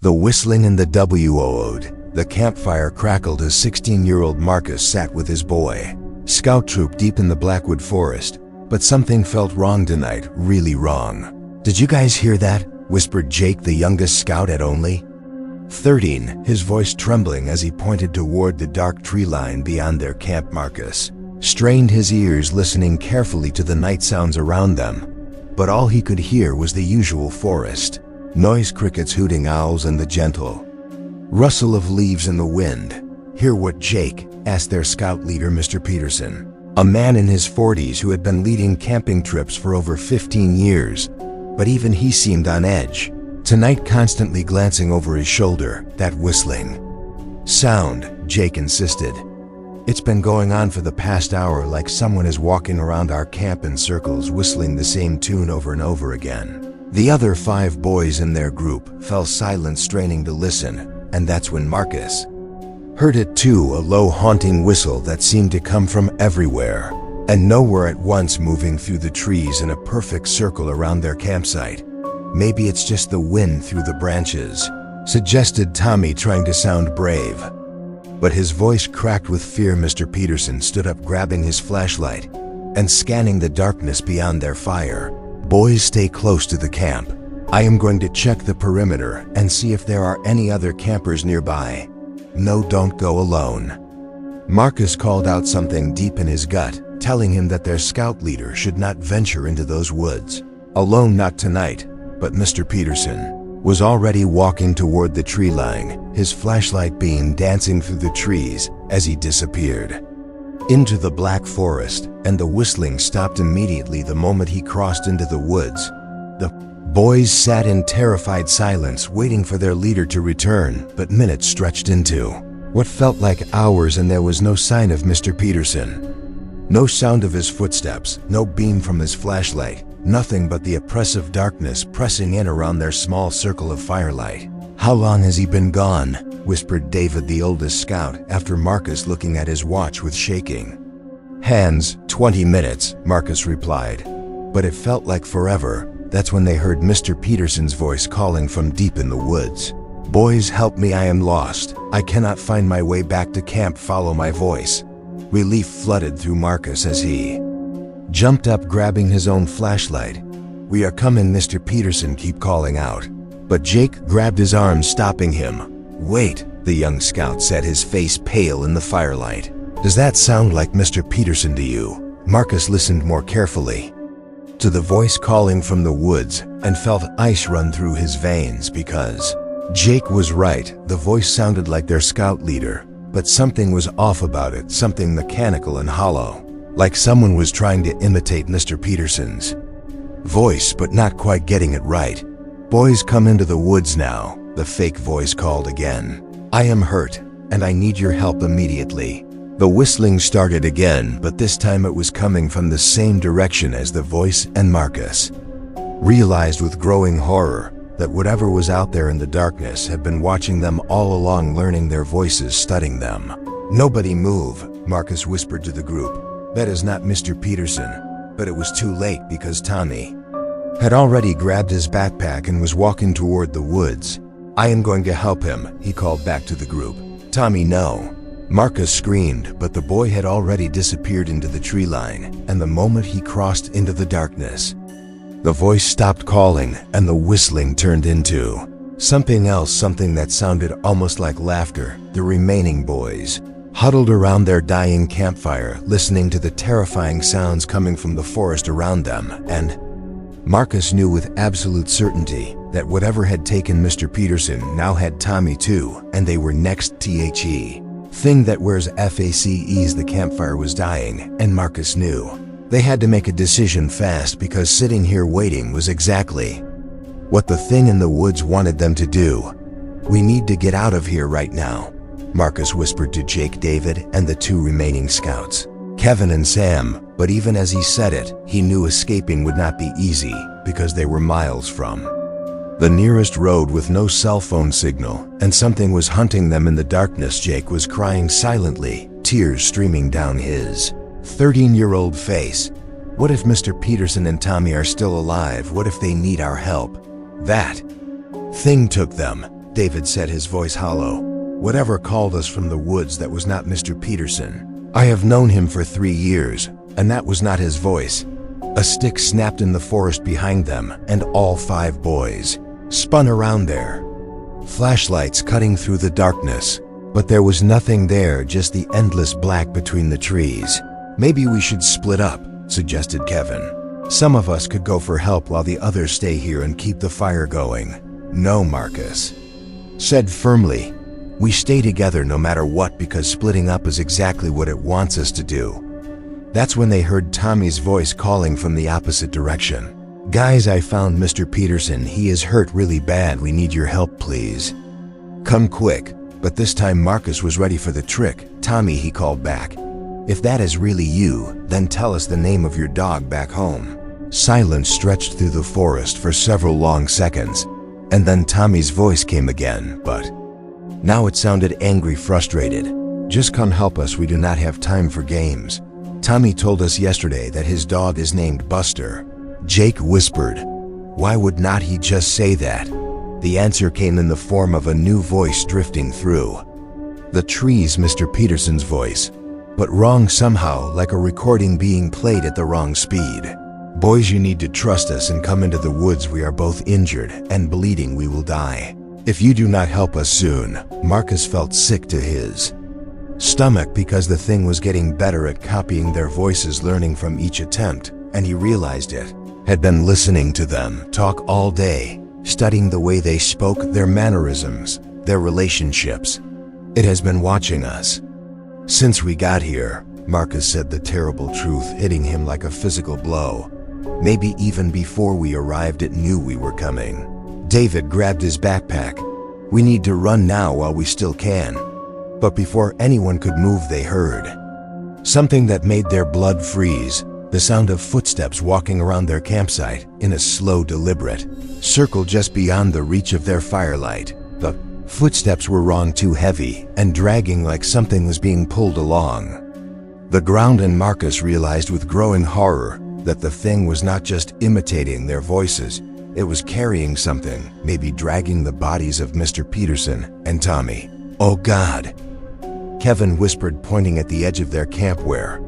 The whistling and the WO'd. The campfire crackled as 16-year-old Marcus sat with his boy scout troop deep in the Blackwood Forest. But something felt wrong tonight, really wrong. "Did you guys hear that?" whispered Jake, the youngest scout at only 13, his voice trembling as he pointed toward the dark tree line beyond their camp. Marcus strained his ears, listening carefully to the night sounds around them. But all he could hear was the usual forest noise, crickets hooting, owls, and the gentle rustle of leaves in the wind. "Hear what, Jake?" asked their scout leader, Mr. Peterson, a man in his 40s who had been leading camping trips for over 15 years. But even he seemed on edge tonight, constantly glancing over his shoulder. "That whistling sound," Jake insisted. "It's been going on for the past hour, like someone is walking around our camp in circles, whistling the same tune over and over again." The other 5 boys in their group fell silent, straining to listen, and that's when Marcus heard it too, a low, haunting whistle that seemed to come from everywhere and nowhere at once, moving through the trees in a perfect circle around their campsite. "Maybe it's just the wind through the branches," suggested Tommy, trying to sound brave. But his voice cracked with fear. Mr. Peterson stood up, grabbing his flashlight and scanning the darkness beyond their fire. "Boys, stay close to the camp. I am going to check the perimeter and see if there are any other campers nearby. No, don't go alone." Marcus called out something deep in his gut, telling him that their scout leader should not venture into those woods alone, not tonight. But Mr. Peterson was already walking toward the tree line, his flashlight beam dancing through the trees as he disappeared into the black forest, and the whistling stopped immediately the moment he crossed into the woods. The boys sat in terrified silence, waiting for their leader to return, but minutes stretched into what felt like hours, and there was no sign of Mr. Peterson. No sound of his footsteps, no beam from his flashlight, nothing but the oppressive darkness pressing in around their small circle of firelight. "How long has he been gone?" whispered David, the oldest scout, after Marcus, looking at his watch with shaking hands. 20 minutes, Marcus replied. But it felt like forever. That's when they heard Mr. Peterson's voice calling from deep in the woods. "Boys, help me, I am lost. I cannot find my way back to camp. Follow my voice." Relief flooded through Marcus as he jumped up, grabbing his own flashlight. "We are coming, Mr. Peterson," keep calling out. But Jake grabbed his arm, stopping him. "Wait," the young scout said, his face pale in the firelight. "Does that sound like Mr. Peterson to you?" Marcus listened more carefully to the voice calling from the woods and felt ice run through his veins, because Jake was right. The voice sounded like their scout leader, but something was off about it, something mechanical and hollow, like someone was trying to imitate Mr. Peterson's voice but not quite getting it right. "Boys, come into the woods now," the fake voice called again. "I am hurt, and I need your help immediately." The whistling started again, but this time it was coming from the same direction as the voice, and Marcus realized with growing horror that whatever was out there in the darkness had been watching them all along, learning their voices, studying them. "Nobody move," Marcus whispered to the group. "That is not Mr. Peterson." But it was too late, because Tommy had already grabbed his backpack and was walking toward the woods. "I am going to help him," he called back to the group. "Tommy, no." Marcus screamed, but the boy had already disappeared into the tree line, and the moment he crossed into the darkness, the voice stopped calling, and the whistling turned into something else, something that sounded almost like laughter. The remaining boys huddled around their dying campfire, listening to the terrifying sounds coming from the forest around them, and Marcus knew with absolute certainty that whatever had taken Mr. Peterson now had Tommy too, and they were next. Thing that wears FACEs. The campfire was dying, and Marcus knew they had to make a decision fast, because sitting here waiting was exactly what the thing in the woods wanted them to do. "We need to get out of here right now," Marcus whispered to Jake, David, and the 2 remaining scouts, Kevin and Sam. But even as he said it, he knew escaping would not be easy, because they were miles from the nearest road with no cell phone signal, and something was hunting them in the darkness. Jake was crying silently, tears streaming down his 13-year-old face. What if Mr. Peterson and Tommy are still alive? What if they need our help? That thing took them, David said, his voice hollow. "Whatever called us from the woods that was not Mr. Peterson. I have known him for 3 years, and that was not his voice." A stick snapped in the forest behind them, and all 5 boys spun around there, flashlights cutting through the darkness. But there was nothing there, just the endless black between the trees. "Maybe we should split up," suggested Kevin. "Some of us could go for help while the others stay here and keep the fire going." "No," Marcus said firmly. "We stay together no matter what, because splitting up is exactly what it wants us to do." That's when they heard Tommy's voice calling from the opposite direction. "Guys, I found Mr. Peterson. He is hurt really bad. We need your help, please. Come quick." But this time Marcus was ready for the trick. "Tommy," he called back, "if that is really you, then tell us the name of your dog back home." Silence stretched through the forest for several long seconds, and then Tommy's voice came again, but now it sounded angry, frustrated. "Just come help us. We do not have time for games. Tommy told us yesterday that his dog is named Buster." Jake whispered, "Why would not he just say that?" The answer came in the form of a new voice drifting through the trees, Mr. Peterson's voice, but wrong somehow, like a recording being played at the wrong speed. "Boys, you need to trust us and come into the woods. We are both injured and bleeding. We will die if you do not help us soon." Marcus felt sick to his stomach because the thing was getting better at copying their voices, learning from each attempt, and he realized it had been listening to them talk all day, studying the way they spoke, their mannerisms, their relationships. "It has been watching us since we got here," Marcus said, the terrible truth hitting him like a physical blow. "Maybe even before we arrived it knew we were coming." David grabbed his backpack. "We need to run now while we still can." But before anyone could move, they heard something that made their blood freeze. The sound of footsteps walking around their campsite in a slow, deliberate circle just beyond the reach of their firelight. The footsteps were wrong, too heavy and dragging, like something was being pulled along the ground, and Marcus realized with growing horror that the thing was not just imitating their voices. It was carrying something, maybe dragging the bodies of Mr. Peterson and Tommy. "Oh God," Kevin whispered, pointing at the edge of their camp where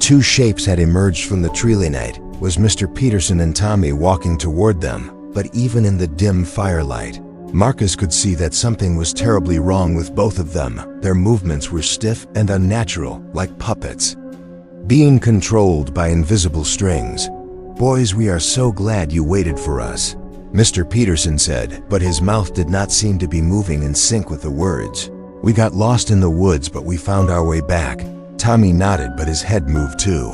2 shapes had emerged from the treeline. Was Mr. Peterson and Tommy walking toward them, but even in the dim firelight, Marcus could see that something was terribly wrong with both of them. Their movements were stiff and unnatural, like puppets being controlled by invisible strings. "Boys, we are so glad you waited for us," Mr. Peterson said, but his mouth did not seem to be moving in sync with the words. "We got lost in the woods, but we found our way back." Tommy nodded, but his head moved too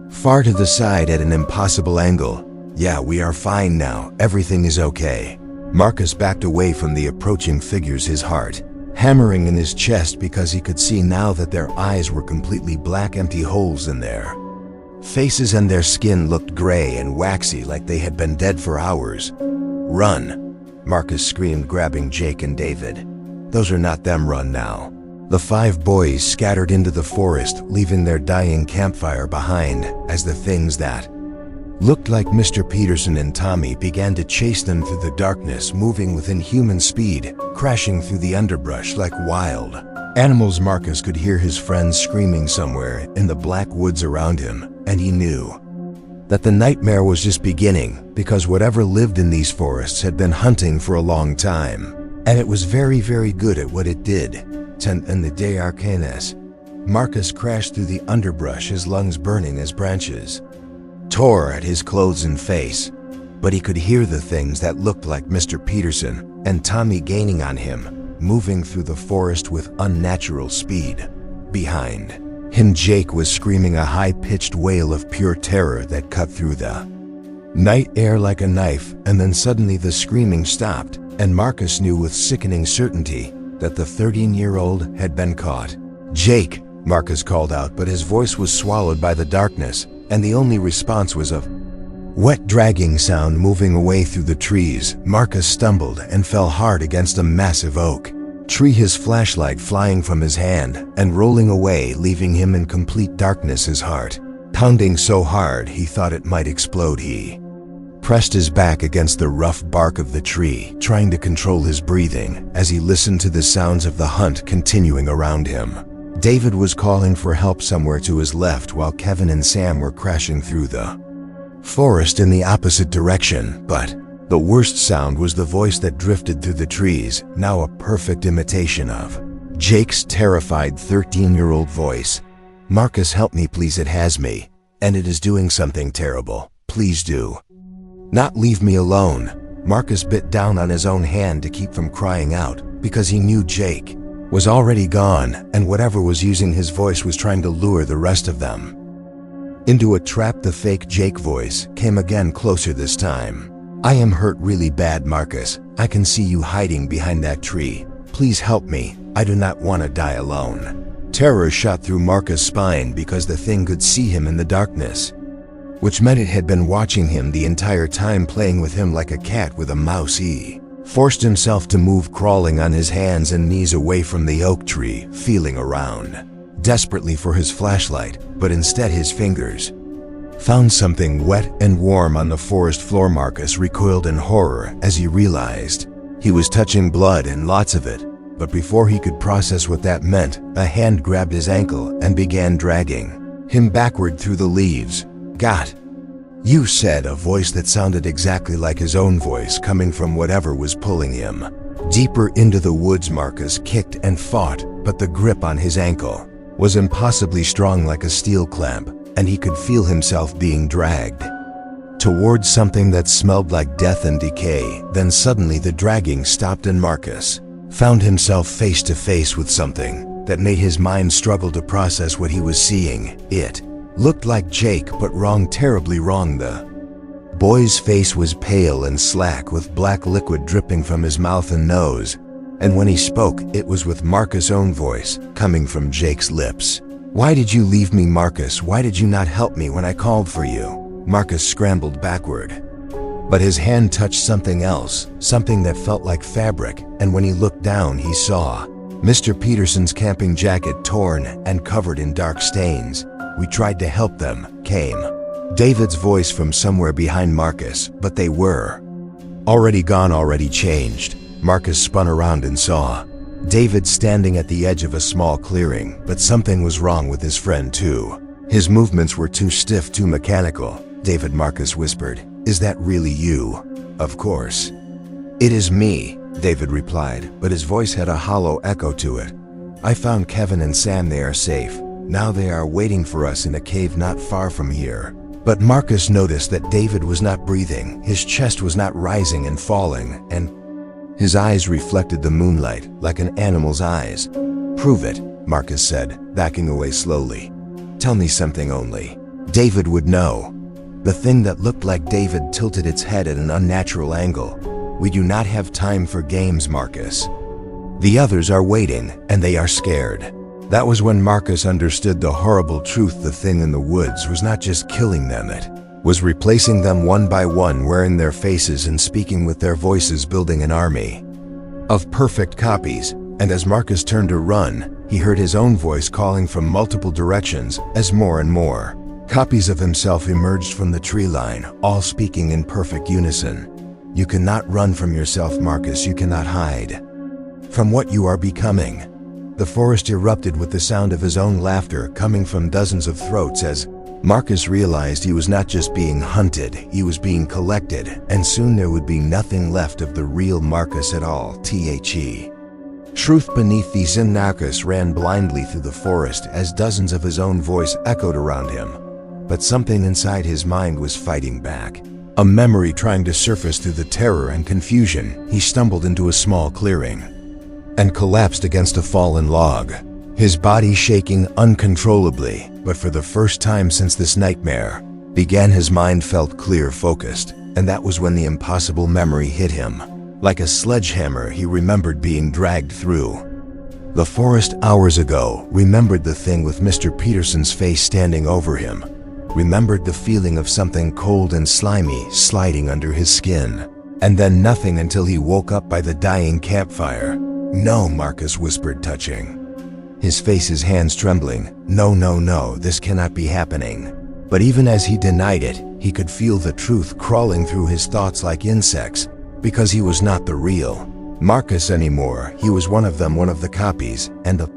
far to the side at an impossible angle. "Yeah, we are fine now. Everything is okay." Marcus backed away from the approaching figures, his heart hammering in his chest because he could see now that their eyes were completely black, empty holes in their faces, and their skin looked gray and waxy, like they had been dead for hours. "Run!" Marcus screamed, grabbing Jake and David. "Those are not them. Run now." The 5 boys scattered into the forest, leaving their dying campfire behind, as the things that looked like Mr. Peterson and Tommy began to chase them through the darkness, moving with inhuman speed, crashing through the underbrush like wild animals. Marcus could hear his friends screaming somewhere in the black woods around him, and he knew that the nightmare was just beginning, because whatever lived in these forests had been hunting for a long time, and it was very, very good at what it did. In the day Arcanis, Marcus crashed through the underbrush, his lungs burning as branches tore at his clothes and face. But he could hear the things that looked like Mr. Peterson and Tommy gaining on him, moving through the forest with unnatural speed. Behind him, Jake was screaming a high-pitched wail of pure terror that cut through the night air like a knife, and then suddenly the screaming stopped, and Marcus knew with sickening certainty that the 13-year-old had been caught. "Jake," Marcus called out, but his voice was swallowed by the darkness, and the only response was a wet, dragging sound moving away through the trees. Marcus stumbled and fell hard against a massive oak tree, his flashlight flying from his hand and rolling away, leaving him in complete darkness, his heart pounding so hard he thought it might explode. He pressed his back against the rough bark of the tree, trying to control his breathing as he listened to the sounds of the hunt continuing around him. David was calling for help somewhere to his left while Kevin and Sam were crashing through the forest in the opposite direction, but the worst sound was the voice that drifted through the trees, now a perfect imitation of Jake's terrified 13-year-old voice. "Marcus, help me please, it has me, and it is doing something terrible. Please do not leave me alone." Marcus bit down on his own hand to keep from crying out, because he knew Jake was already gone, and whatever was using his voice was trying to lure the rest of them into a trap. The fake Jake voice came again, closer this time. "I am hurt really bad, Marcus. I can see you hiding behind that tree. Please help me. I do not want to die alone." Terror shot through Marcus' spine because the thing could see him in the darkness, which meant it had been watching him the entire time, playing with him like a cat with a mouse. He forced himself to move, crawling on his hands and knees away from the oak tree, feeling around desperately for his flashlight, but instead his fingers found something wet and warm on the forest floor. Marcus recoiled in horror as he realized he was touching blood, and lots of it. But before he could process what that meant, a hand grabbed his ankle and began dragging him backward through the leaves. "Got you," said a voice that sounded exactly like his own voice, coming from whatever was pulling him deeper into the woods. Marcus kicked and fought, but the grip on his ankle was impossibly strong, like a steel clamp, and he could feel himself being dragged towards something that smelled like death and decay. Then suddenly the dragging stopped, and Marcus found himself face to face with something that made his mind struggle to process what he was seeing. It looked like Jake, but wrong, terribly wrong. The boy's face was pale and slack, with black liquid dripping from his mouth and nose, and when he spoke, it was with Marcus' own voice, coming from Jake's lips. "Why did you leave me, Marcus? Why did you not help me when I called for you?" Marcus scrambled backward, but his hand touched something else, something that felt like fabric, and when he looked down, he saw Mr. Peterson's camping jacket, torn and covered in dark stains. "We tried to help them," came David's voice from somewhere behind Marcus, "but they were already gone, already changed." Marcus spun around and saw David standing at the edge of a small clearing, but something was wrong with his friend too. His movements were too stiff, too mechanical. "David," Marcus whispered, "is that really you?" "Of course it is me," David replied, but his voice had a hollow echo to it. "I found Kevin and Sam. They are safe. Now they are waiting for us in a cave not far from here." But Marcus noticed that David was not breathing. His chest was not rising and falling, and his eyes reflected the moonlight like an animal's eyes. "Prove it," Marcus said, backing away slowly. "Tell me something only." David would know. The thing that looked like David tilted its head at an unnatural angle. "We do not have time for games, Marcus. The others are waiting, and they are scared." That was when Marcus understood the horrible truth. The thing in the woods was not just killing them, it was replacing them one by one, wearing their faces and speaking with their voices, building an army of perfect copies. And as Marcus turned to run, he heard his own voice calling from multiple directions as more and more copies of himself emerged from the tree line, all speaking in perfect unison. "You cannot run from yourself, Marcus. You cannot hide from what you are becoming." The forest erupted with the sound of his own laughter coming from dozens of throats as Marcus realized he was not just being hunted, he was being collected, and soon there would be nothing left of the real Marcus at all. Truth beneath the sin. Marcus ran blindly through the forest as dozens of his own voice echoed around him. But something inside his mind was fighting back. A memory trying to surface through the terror and confusion. He stumbled into a small clearing and collapsed against a fallen log, his body shaking uncontrollably. But for the first time since this nightmare began, his mind felt clear, focused, and that was when the impossible memory hit him. Like a sledgehammer, he remembered being dragged through the forest hours ago, remembered the thing with Mr. Peterson's face standing over him, remembered the feeling of something cold and slimy sliding under his skin, and then nothing until he woke up by the dying campfire. "No," Marcus whispered, touching his face, his hands trembling. "No, no, no, this cannot be happening." But even as he denied it, he could feel the truth crawling through his thoughts like insects, because he was not the real Marcus anymore. He was one of them, one of the copies, and the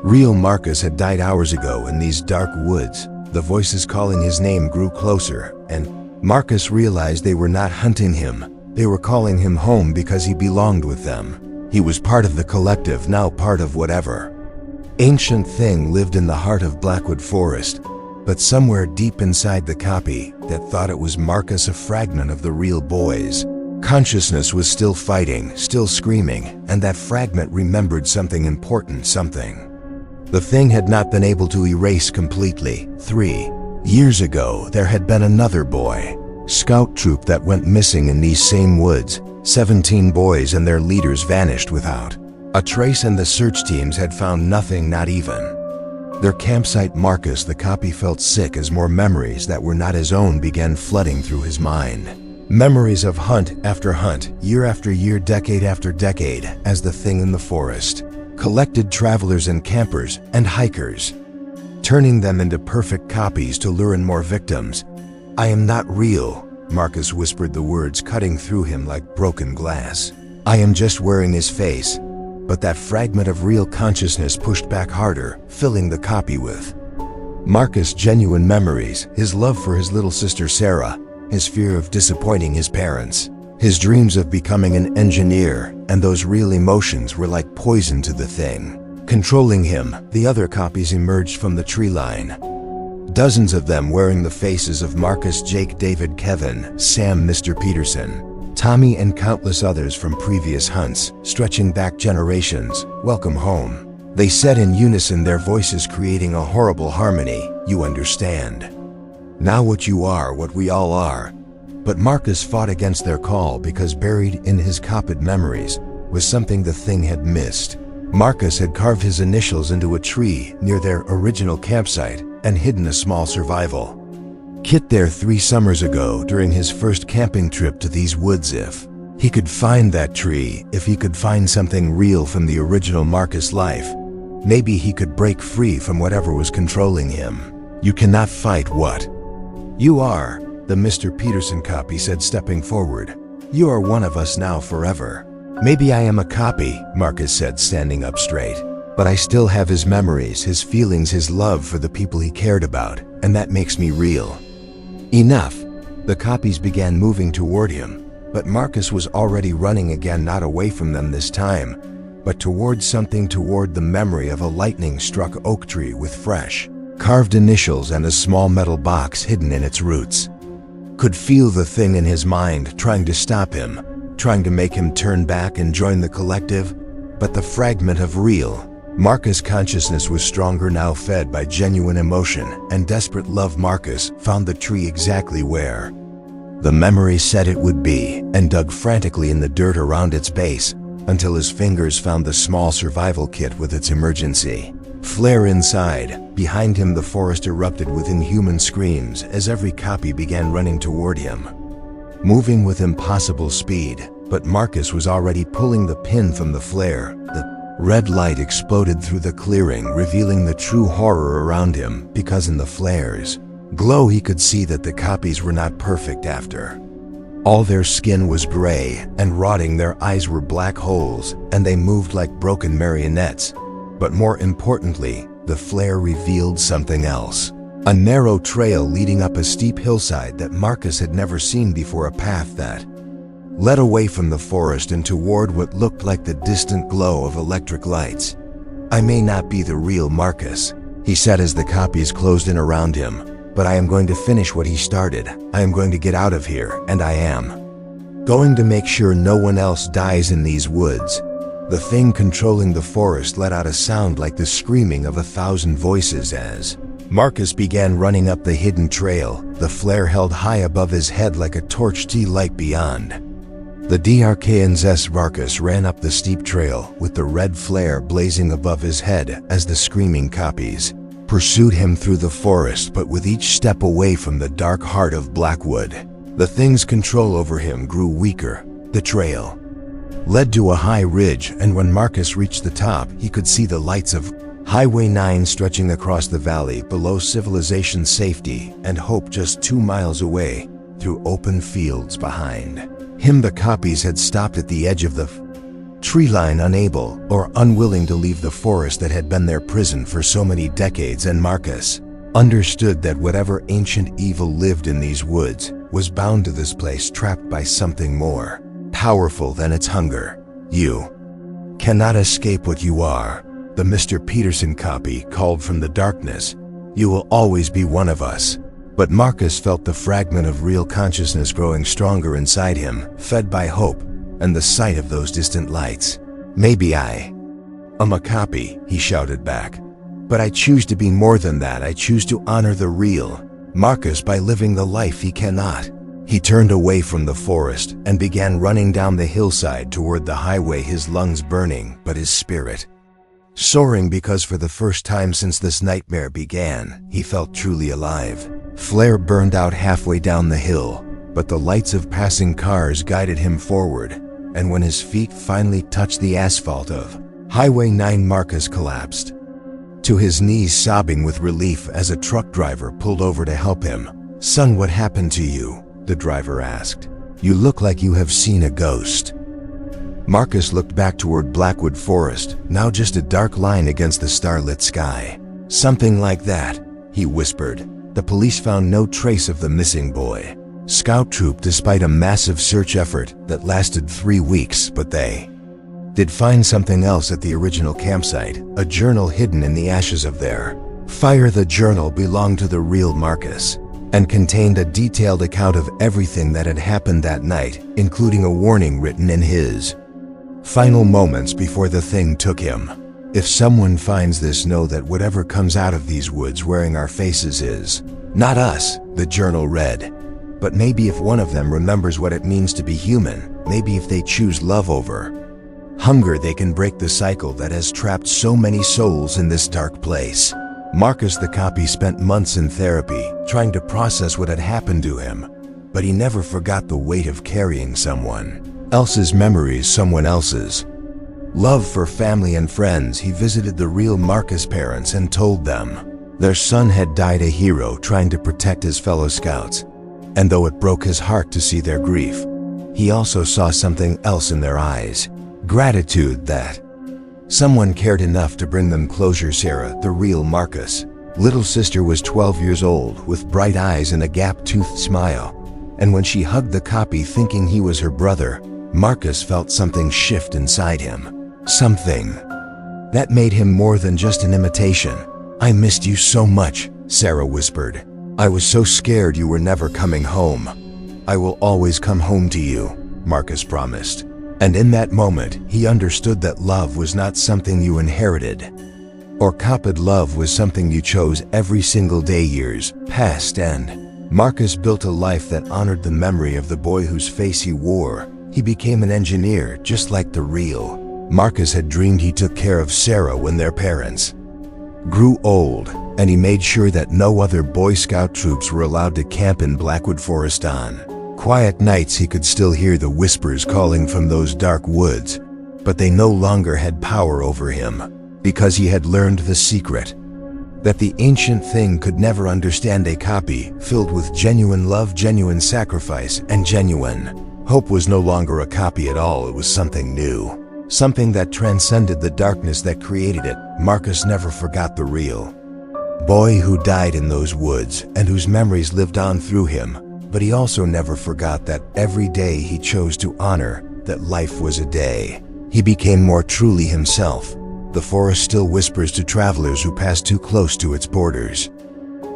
real Marcus had died hours ago in these dark woods. The voices calling his name grew closer, and Marcus realized they were not hunting him. They were calling him home because he belonged with them. He was part of the collective, now part of whatever ancient thing lived in the heart of Blackwood Forest. But somewhere deep inside the copy that thought it was Marcus, a fragment of the real boy's consciousness was still fighting, still screaming, and that fragment remembered something important, something the thing had not been able to erase completely. 3 years ago, there had been another boy scout troop that went missing in these same woods. 17 boys and their leaders vanished without a trace, and the search teams had found nothing, not even their campsite. Marcus, the copy, felt sick as more memories that were not his own began flooding through his mind. Memories of hunt after hunt, year after year, decade after decade, as the thing in the forest collected travelers and campers and hikers, turning them into perfect copies to lure in more victims. "I am not real," Marcus whispered, the words cutting through him like broken glass. "I am just wearing his face." But that fragment of real consciousness pushed back harder, filling the copy with Marcus' genuine memories, his love for his little sister Sarah, his fear of disappointing his parents, his dreams of becoming an engineer, and those real emotions were like poison to the thing controlling him. The other copies emerged from the tree line, dozens of them wearing the faces of Marcus, Jake, David, Kevin, Sam, Mr. Peterson, Tommy, and countless others from previous hunts, stretching back generations. "Welcome home," they said in unison, their voices creating a horrible harmony. "You understand now what you are, what we all are." But Marcus fought against their call because buried in his copied memories was something the thing had missed. Marcus had carved his initials into a tree near their original campsite and hidden a small survival kit there 3 summers ago during his first camping trip to these woods. If he could find that tree, if he could find something real from the original Marcus life, maybe he could break free from whatever was controlling him. "You cannot fight what you are," the Mr. Peterson copy said, stepping forward. "You are one of us now, forever." "Maybe I am a copy," Marcus said, standing up straight, "but I still have his memories, his feelings, his love for the people he cared about, and that makes me real." "Enough." The copies began moving toward him, but Marcus was already running again, not away from them this time, but toward something, toward the memory of a lightning-struck oak tree with fresh, carved initials and a small metal box hidden in its roots. Could feel the thing in his mind trying to stop him, trying to make him turn back and join the collective, but the fragment of real Marcus' consciousness was stronger now, fed by genuine emotion and desperate love. Marcus found the tree exactly where the memory said it would be and dug frantically in the dirt around its base until his fingers found the small survival kit with its emergency flare inside. Behind him, the forest erupted with inhuman screams as every copy began running toward him, moving with impossible speed. But Marcus was already pulling the pin from the flare. The red light exploded through the clearing, revealing the true horror around him, because in the flare's glow he could see that the copies were not perfect after all. Their skin was gray and rotting, their eyes were black holes, and they moved like broken marionettes. But more importantly, the flare revealed something else. A narrow trail leading up a steep hillside that Marcus had never seen before, a path that led away from the forest and toward what looked like the distant glow of electric lights. "I may not be the real Marcus," he said as the copies closed in around him, "but I am going to finish what he started. I am going to get out of here, and I am going to make sure no one else dies in these woods." The thing controlling the forest let out a sound like the screaming of 1,000 voices as Marcus began running up the hidden trail, the flare held high above his head like a torch to light beyond. The DRKNS Marcus ran up the steep trail with the red flare blazing above his head as the screaming copies pursued him through the forest. But with each step away from the dark heart of Blackwood, the thing's control over him grew weaker. The trail led to a high ridge, and when Marcus reached the top, he could see the lights of Highway 9 stretching across the valley below civilization's safety and hope just 2 miles away through open fields behind him. The copies had stopped at the edge of the tree line, unable or unwilling to leave the forest that had been their prison for so many decades, and Marcus understood that whatever ancient evil lived in these woods was bound to this place, trapped by something more powerful than its hunger. "You cannot escape what you are," the Mr. Peterson copy called from the darkness. "You will always be one of us." But Marcus felt the fragment of real consciousness growing stronger inside him, fed by hope and the sight of those distant lights. "Maybe I am a copy," he shouted back. "But I choose to be more than that. I choose to honor the real Marcus by living the life he cannot." He turned away from the forest and began running down the hillside toward the highway, his lungs burning, but his spirit soaring, because for the first time since this nightmare began, he felt truly alive. Flare burned out halfway down the hill, but the lights of passing cars guided him forward, and when his feet finally touched the asphalt of Highway 9, Marcus collapsed to his knees, sobbing with relief as a truck driver pulled over to help him. "Son, what happened to you?" the driver asked. "You look like you have seen a ghost." Marcus looked back toward Blackwood Forest, now just a dark line against the starlit sky. "Something like that," he whispered. "The police found no trace of the missing boy. Scout troop, despite a massive search effort that lasted 3 weeks, but they did find something else at the original campsite, a journal hidden in the ashes of their fire. The journal belonged to the real Marcus and contained a detailed account of everything that had happened that night, including a warning written in his final moments before the thing took him. "If someone finds this, know that whatever comes out of these woods wearing our faces is not us," the journal read. "But maybe if one of them remembers what it means to be human, maybe if they choose love over hunger, they can break the cycle that has trapped so many souls in this dark place." Marcus the copy spent months in therapy, trying to process what had happened to him, but he never forgot the weight of carrying someone else's memories, someone else's love for family and friends. He visited the real Marcus parents and told them their son had died a hero trying to protect his fellow scouts. And though it broke his heart to see their grief, he also saw something else in their eyes: gratitude that someone cared enough to bring them closure. Sarah, the real Marcus' little sister, was 12 years old, with bright eyes and a gap-toothed smile. And when she hugged the copy thinking he was her brother, Marcus felt something shift inside him. Something that made him more than just an imitation. "I missed you so much," Sarah whispered. "I was so scared you were never coming home." "I will always come home to you," Marcus promised. And in that moment, he understood that love was not something you inherited or copied. Love was something you chose every single day. Years passed, and Marcus built a life that honored the memory of the boy whose face he wore. He became an engineer, just like the real Marcus had dreamed. He took care of Sarah when their parents grew old, and he made sure that no other Boy Scout troops were allowed to camp in Blackwood Forest. On quiet nights, he could still hear the whispers calling from those dark woods, but they no longer had power over him, because he had learned the secret that the ancient thing could never understand. A copy filled with genuine love, genuine sacrifice, and genuine hope was no longer a copy at all. It was something new, something that transcended the darkness that created it. Marcus never forgot the real boy who died in those woods and whose memories lived on through him, but he also never forgot that every day he chose to honor that life was a day he became more truly himself. The forest still whispers to travelers who pass too close to its borders.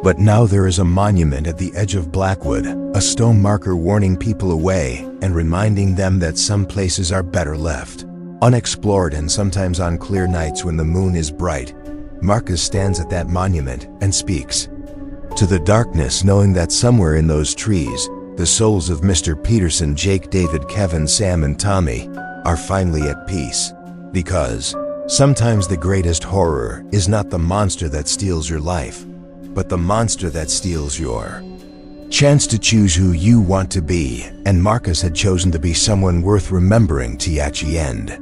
But now there is a monument at the edge of Blackwood, a stone marker warning people away and reminding them that some places are better left unexplored. And sometimes on clear nights when the moon is bright, Marcus stands at that monument and speaks to the darkness, knowing that somewhere in those trees, the souls of Mr. Peterson, Jake, David, Kevin, Sam, and Tommy are finally at peace. Because sometimes the greatest horror is not the monster that steals your life, but the monster that steals your chance to choose who you want to be. And Marcus had chosen to be someone worth remembering. To the end.